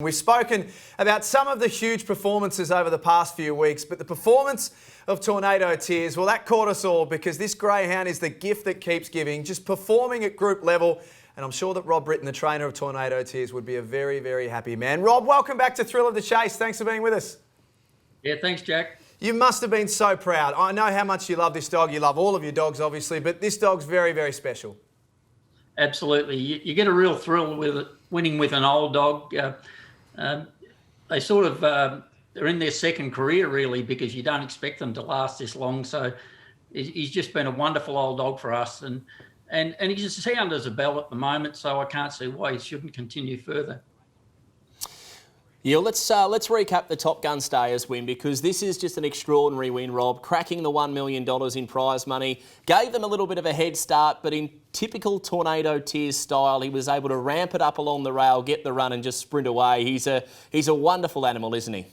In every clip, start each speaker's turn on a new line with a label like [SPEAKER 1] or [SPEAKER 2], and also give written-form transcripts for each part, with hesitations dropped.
[SPEAKER 1] We've spoken about some of the huge performances over the past few weeks, but the performance of Tornado Tears, well, that caught us all because this greyhound is the gift that keeps giving, just performing at group level. And I'm sure that Rob Britton, the trainer of Tornado Tears, would be a very, very happy man. Rob, welcome back to Thrill of the Chase. Thanks for being with us.
[SPEAKER 2] Yeah, thanks, Jack.
[SPEAKER 1] You must have been so proud. I know how much you love this dog. You love all of your dogs, obviously, but this dog's very, very special.
[SPEAKER 2] Absolutely. You get a real thrill with it, winning with an old dog. They sort of, they're in their second career, really, because you don't expect them to last this long. So he's just been a wonderful old dog for us. And he's a sound as a bell at the moment, so I can't see why he shouldn't continue further.
[SPEAKER 3] Yeah, let's recap the Top Gun Stayers win, because this is just an extraordinary win, Rob. Cracking the $1 million in prize money. Gave them a little bit of a head start, but in typical Tornado Tears style, he was able to ramp it up along the rail, get the run and just sprint away. He's a wonderful animal, isn't he?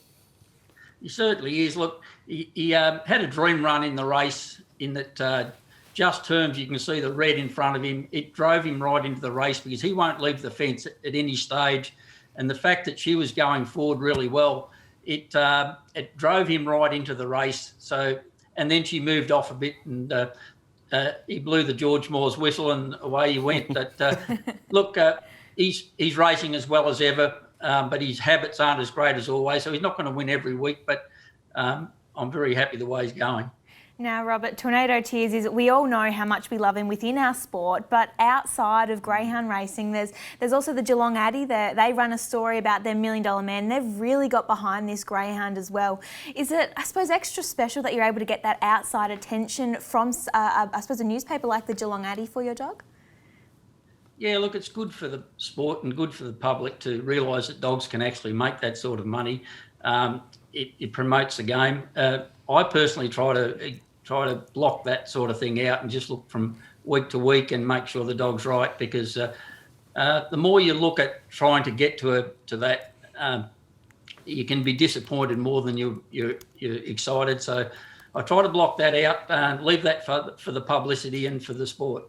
[SPEAKER 2] He certainly is. Look, he had a dream run in the race in that just terms, you can see the red in front of him. It drove him right into the race because he won't leave the fence at any stage. And the fact that she was going forward really well, it drove him right into the race. So, and then she moved off a bit, and he blew the George Moore's whistle, and away he went. But look, he's racing as well as ever, but his habits aren't as great as always. So he's not going to win every week, but I'm very happy the way he's going.
[SPEAKER 4] Now, Robert, Tornado Tears is, we all know how much we love him within our sport, but outside of greyhound racing, there's also the Geelong Addy. They run a story about their $1 million man. They've really got behind this greyhound as well. Is it, I suppose, extra special that you're able to get that outside attention from, I suppose, a newspaper like the Geelong Addy for your dog?
[SPEAKER 2] Yeah, look, it's good for the sport and good for the public to realise that dogs can actually make that sort of money. It promotes the game. I personally try to block that sort of thing out and just look from week to week and make sure the dog's right, because the more you look at trying to get to that, you can be disappointed more than you're excited. So I try to block that out and leave that for the publicity and for the sport.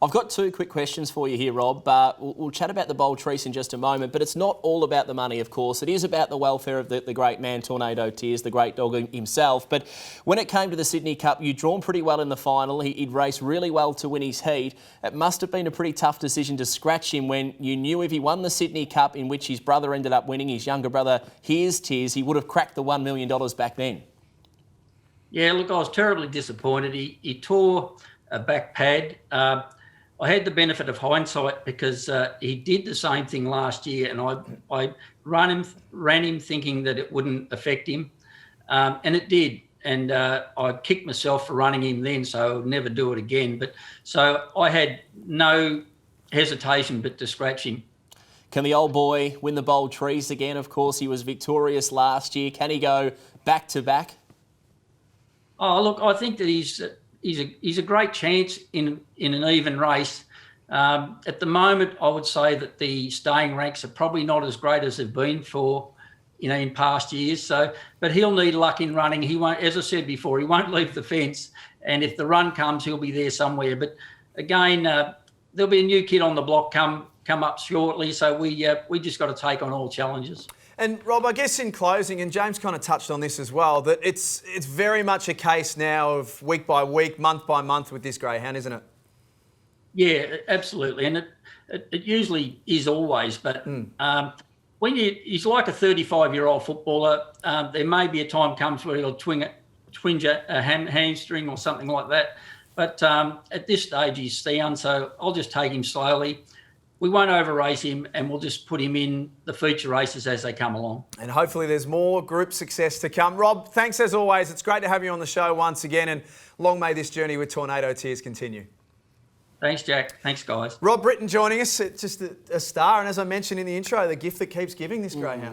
[SPEAKER 3] I've got two quick questions for you here, Rob. We'll chat about the Bold Trees in just a moment, but it's not all about the money, of course. It is about the welfare of the great man, Tornado Tears, the great dog himself. But when it came to the Sydney Cup, you'd drawn pretty well in the final. He'd raced really well to win his heat. It must have been a pretty tough decision to scratch him when you knew if he won the Sydney Cup, in which his brother ended up winning, his younger brother, Here's Tears, he would have cracked the $1 million back then.
[SPEAKER 2] Yeah, look, I was terribly disappointed. He tore a back pad. I had the benefit of hindsight because he did the same thing last year, and I ran him thinking that it wouldn't affect him, and it did. And I kicked myself for running him then, so I would never do it again. But so I had no hesitation but to scratch him.
[SPEAKER 3] Can the old boy win the Bold Trees again? Of course, he was victorious last year. Can he go back to back?
[SPEAKER 2] Oh, look, I think that he's a great chance in an even race. At the moment, I would say that the staying ranks are probably not as great as they've been for, in past years. So, but he'll need luck in running. He won't, as I said before, he won't leave the fence. And if the run comes, he'll be there somewhere. But again, there'll be a new kid on the block come up shortly. So we just got to take on all challenges.
[SPEAKER 1] And Rob, I guess in closing, and James kind of touched on this as well, that it's very much a case now of week by week, month by month with this greyhound, isn't it?
[SPEAKER 2] Yeah, absolutely. And it usually is always, but when he's like a 35-year-old footballer, there may be a time comes where he'll twinge a hamstring or something like that. But at this stage, he's sound, so I'll just take him slowly. We won't over-race him, and we'll just put him in the feature races as they come along.
[SPEAKER 1] And hopefully there's more group success to come. Rob, thanks as always. It's great to have you on the show once again, and long may this journey with Tornado Tears continue.
[SPEAKER 2] Thanks, Jack. Thanks, guys.
[SPEAKER 1] Rob Britton joining us. It's just a star, and as I mentioned in the intro, the gift that keeps giving, this greyhound.